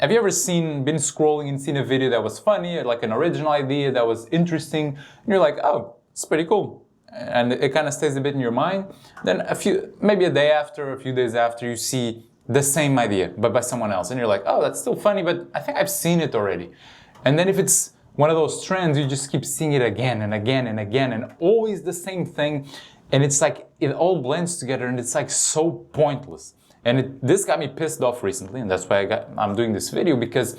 Have you ever been scrolling and seen a video that was funny, like an original idea that was interesting, and you're like, oh, it's pretty cool. And it kind of stays a bit in your mind. Then maybe a day after, a few days after, you see the same idea, but by someone else. And you're like, oh, that's still funny, but I think I've seen it already. And then if it's one of those trends, you just keep seeing it again and again and again, and always the same thing. And it's like, it all blends together, and it's like so pointless. And this got me pissed off recently, and that's why I'm doing this video, because,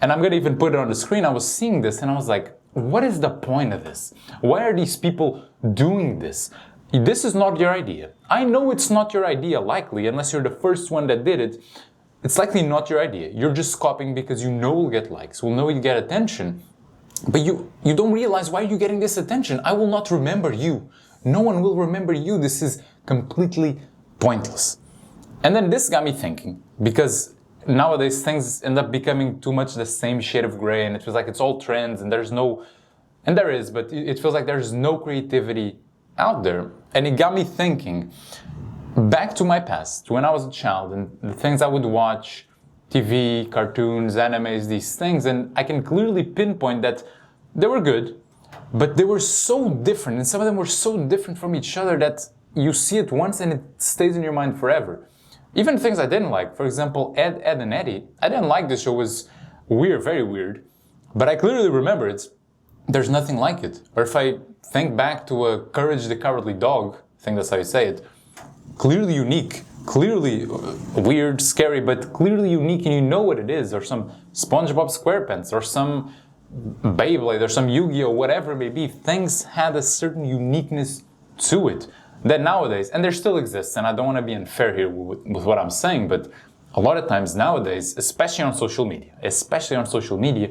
and I'm gonna even put it on the screen, I was seeing this and I was like, what is the point of this? Why are these people doing this? This is not your idea. I know it's not your idea, likely, unless you're the first one that did it. It's likely not your idea. You're just copying because you know you'll get likes, will know you get attention. But you don't realize, why are you getting this attention? I will not remember you. No one will remember you. This is completely pointless. And then this got me thinking, because nowadays things end up becoming too much the same shade of gray, and it feels like it's all trends, and there is, but it feels like there's no creativity out there. And it got me thinking back to my past, when I was a child, and the things I would watch, TV, cartoons, animes, these things, and I can clearly pinpoint that they were good, but they were so different, and some of them were so different from each other that you see it once and it stays in your mind forever. Even things I didn't like, for example, Ed, Edd n Eddy. I didn't like this show, it was weird, very weird, but I clearly remember it. There's nothing like it. Or if I think back to Courage the Cowardly Dog, I think that's how you say it, clearly unique, clearly weird, scary, but clearly unique, and you know what it is. Or some SpongeBob SquarePants, or some Beyblade, or some Yu-Gi-Oh, whatever it may be. Things had a certain uniqueness to it that nowadays, and there still exists, and I don't want to be unfair here with what I'm saying, but a lot of times nowadays, especially on social media,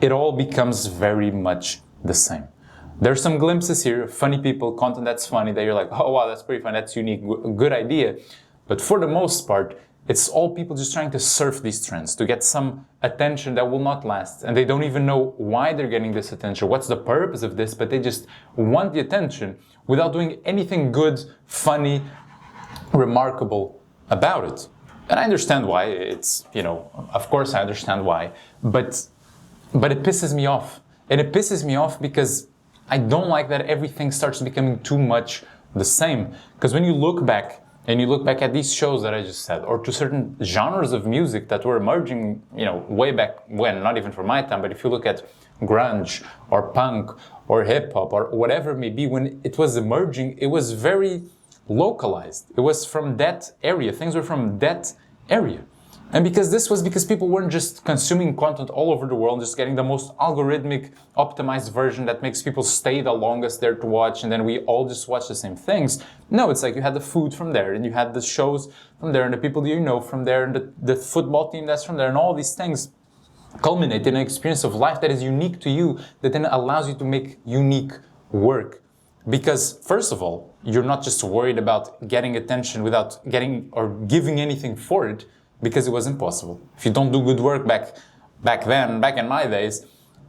it all becomes very much the same. There's some glimpses here, funny people, content that's funny, that you're like, oh wow, that's pretty fun, that's unique, good idea. But for the most part, it's all people just trying to surf these trends, to get some attention that will not last. And they don't even know why they're getting this attention, what's the purpose of this, but they just want the attention without doing anything good, funny, remarkable about it. And I understand why, of course I understand why, but it pisses me off. And it pisses me off because I don't like that everything starts becoming too much the same. Because when you look back, and you look back at these shows that I just said, or to certain genres of music that were emerging, way back when, not even for my time, but if you look at grunge, or punk, or hip-hop, or whatever it may be, when it was emerging, it was very localized. It was from that area. Things were from that area. And because people weren't just consuming content all over the world, just getting the most algorithmic, optimized version that makes people stay the longest there to watch, and then we all just watch the same things. No, it's like you had the food from there, and you had the shows from there, and the people that you know from there, and the football team that's from there, and all these things culminate in an experience of life that is unique to you, that then allows you to make unique work. Because, first of all, you're not just worried about getting attention without getting or giving anything for it, because it was impossible. If you don't do good work back in my days,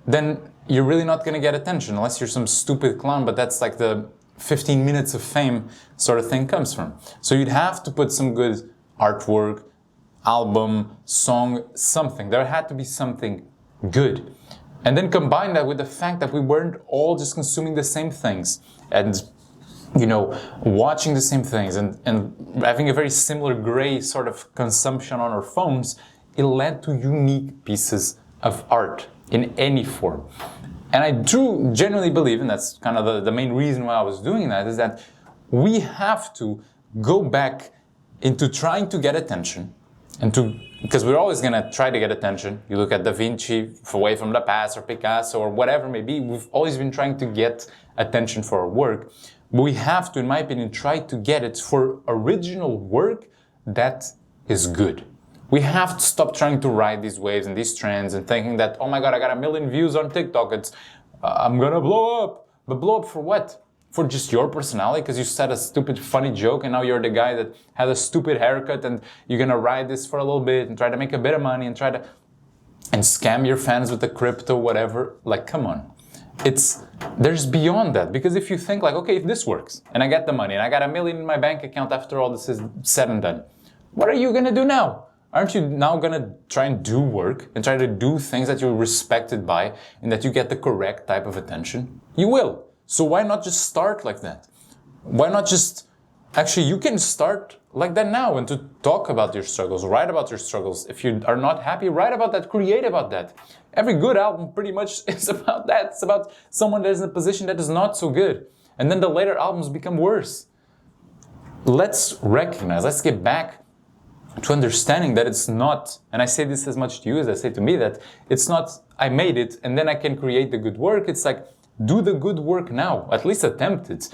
then you're really not going to get attention unless you're some stupid clown, but that's like the 15 minutes of fame sort of thing comes from. So you'd have to put some good artwork, album, song, something. There had to be something good. And then combine that with the fact that we weren't all just consuming the same things and watching the same things and having a very similar gray sort of consumption on our phones, it led to unique pieces of art in any form. And I do genuinely believe, and that's kind of the main reason why I was doing that, is that we have to go back into trying to get attention, because we're always going to try to get attention. You look at Da Vinci, Away from the Past, or Picasso, or whatever it may be, we've always been trying to get attention for our work. But we have to, in my opinion, try to get it for original work that is good. We have to stop trying to ride these waves and these trends and thinking that, oh my God, I got 1 million views on TikTok, I'm gonna blow up. But blow up for what? For just your personality? Because you said a stupid funny joke and now you're the guy that had a stupid haircut and you're gonna ride this for a little bit and try to make a bit of money and and scam your fans with the crypto, whatever. Like, come on. There's beyond that, because if you think like, okay, if this works and I get the money and I got 1 million in my bank account after all this is said and done, what are you gonna do now? aren't you now gonna try and do work and try to do things that you're respected by and that you get the correct type of attention? You will. So why not just start like that? Why not just, actually you can start like that now and to talk about your struggles, write about your struggles. If you are not happy, write about that, create about that. Every good album pretty much is about that. It's about someone that is in a position that is not so good. And then the later albums become worse. Let's recognize, let's get back to understanding that it's not, and I say this as much to you as I say to me, that it's not, I made it and then I can create the good work. It's like, do the good work now, at least attempt it.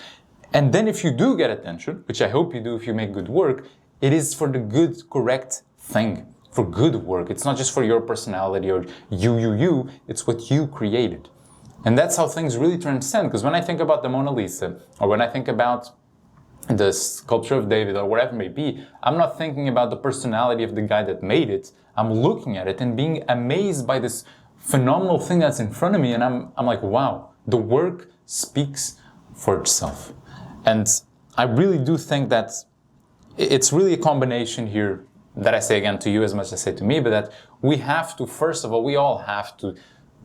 And then if you do get attention, which I hope you do if you make good work, it is for the good, correct thing, for good work. It's not just for your personality or you, it's what you created. And that's how things really transcend. Because when I think about the Mona Lisa, or when I think about the sculpture of David, or whatever it may be, I'm not thinking about the personality of the guy that made it. I'm looking at it and being amazed by this phenomenal thing that's in front of me. And I'm like, wow, the work speaks for itself. And I really do think that it's really a combination here that I say again to you as much as I say to me, but that we have to, first of all, we all have to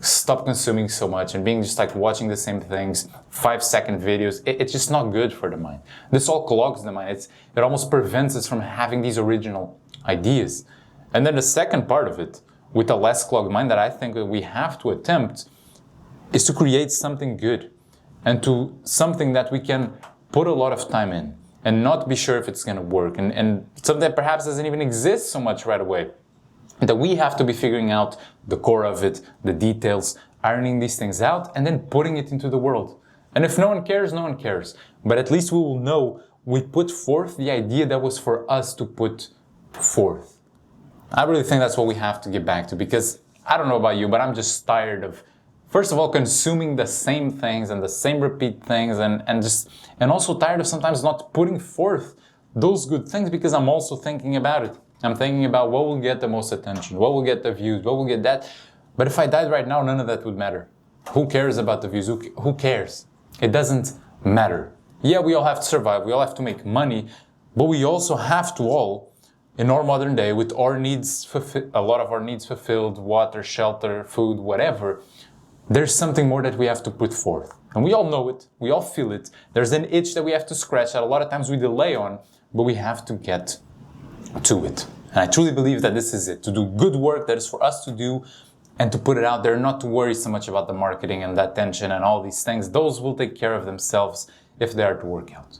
stop consuming so much and being just like watching the same things, 5-second videos. It's just not good for the mind. This all clogs the mind. It almost prevents us from having these original ideas. And then the second part of it, with a less clogged mind that I think that we have to attempt, is to create something good and to something that we can put a lot of time in and not be sure if it's going to work, and something that perhaps doesn't even exist so much right away. That we have to be figuring out the core of it, the details, ironing these things out, and then putting it into the world. And if no one cares, no one cares. But at least we will know we put forth the idea that was for us to put forth. I really think that's what we have to get back to, because I don't know about you, but I'm just tired of, first of all, consuming the same things and the same repeat things, and also tired of sometimes not putting forth those good things, because I'm also thinking about it. I'm thinking about what will get the most attention, what will get the views, what will get that. But if I died right now, none of that would matter. Who cares about the views? Who cares? It doesn't matter. Yeah, we all have to survive, we all have to make money, but we also have to all, in our modern day, with our needs, a lot of our needs fulfilled, water, shelter, food, whatever, there's something more that we have to put forth. And we all know it, we all feel it. There's an itch that we have to scratch that a lot of times we delay on, but we have to get to it. And I truly believe that this is it, to do good work that is for us to do and to put it out there, not to worry so much about the marketing and the attention and all these things. Those will take care of themselves if they are to work out.